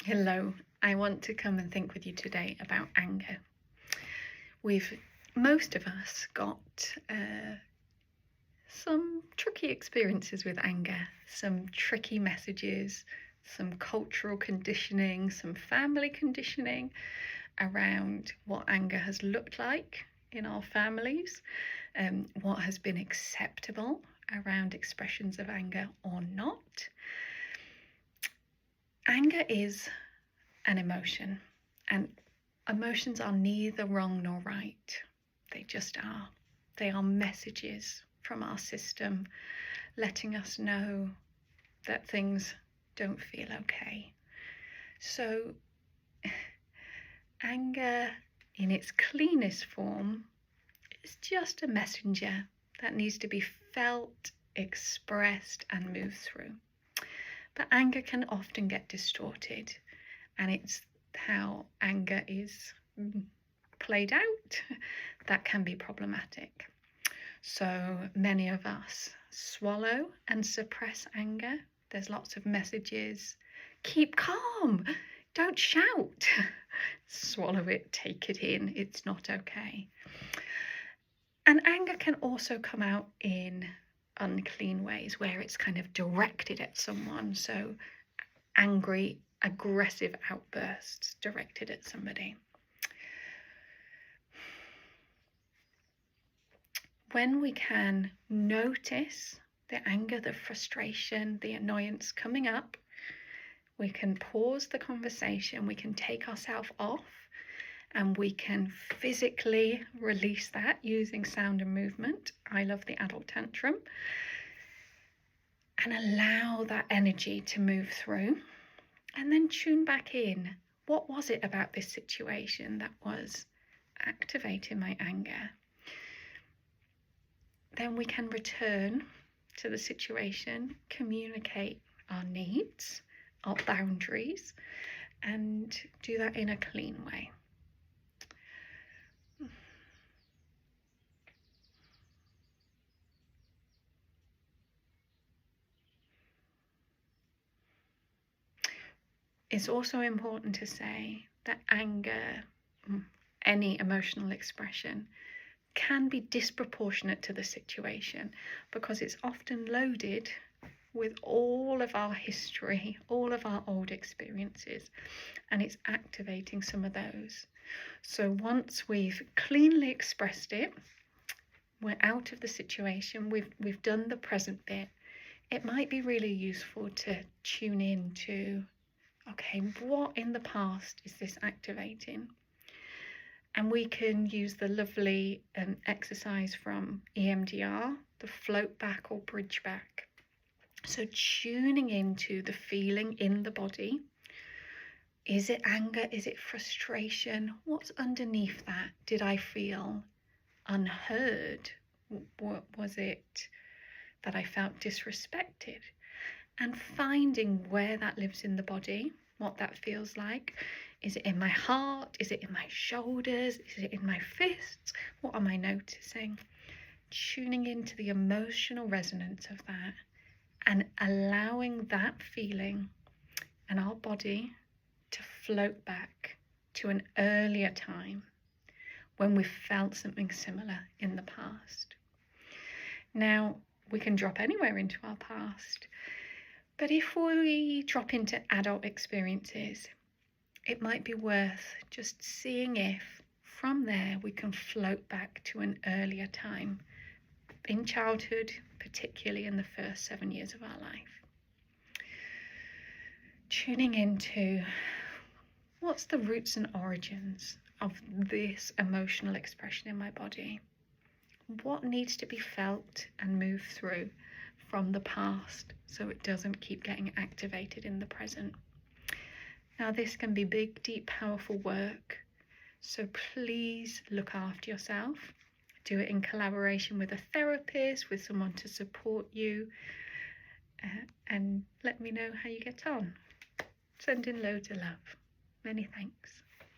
Hello, I want to come and think with you today about anger. Most of us got some tricky experiences with anger, some tricky messages, some cultural conditioning, some family conditioning around what anger has looked like in our families, what has been acceptable around expressions of anger or not. Anger is an emotion, and emotions are neither wrong nor right. They just are. They are messages from our system letting us know that things don't feel okay. So anger in its cleanest form is just a messenger that needs to be felt, expressed, and moved through. But anger can often get distorted, and it's how anger is played out that can be problematic. So many of us swallow and suppress anger. There's lots of messages. Keep calm. Don't shout. Swallow it, take it in. It's not okay. And anger can also come out in unclean ways where it's kind of directed at someone. So angry, aggressive outbursts directed at somebody. When we can notice the anger, the frustration, the annoyance coming up, we can pause the conversation, we can take ourselves off, and we can physically release that using sound and movement. I love the adult tantrum. And allow that energy to move through, and then tune back in. What was it about this situation that was activating my anger? Then we can return to the situation, communicate our needs, our boundaries, and do that in a clean way. It's also important to say that anger, any emotional expression, can be disproportionate to the situation because it's often loaded with all of our history, all of our old experiences, and it's activating some of those. So once we've cleanly expressed it, we're out of the situation, we've done the present bit, it might be really useful to tune in to, okay, what in the past is this activating? And we can use the lovely exercise from EMDR, the float back or bridge back. So tuning into the feeling in the body. Is it anger? Is it frustration? What's underneath that? Did I feel unheard? What was it that I felt disrespected? And finding where that lives in the body, what that feels like. Is it in my heart? Is it in my shoulders? Is it in my fists? What am I noticing? Tuning into the emotional resonance of that and allowing that feeling and our body to float back to an earlier time when we felt something similar in the past. Now, we can drop anywhere into our past, but if we drop into adult experiences, it might be worth just seeing if from there we can float back to an earlier time in childhood, particularly in the first 7 years of our life. Tuning into what's the roots and origins of this emotional expression in my body? What needs to be felt and moved through from the past so it doesn't keep getting activated in the present? Now, this can be big, deep, powerful work, so please look after yourself. Do it in collaboration with a therapist, with someone to support you, and let me know how you get on. Send in loads of love. Many thanks.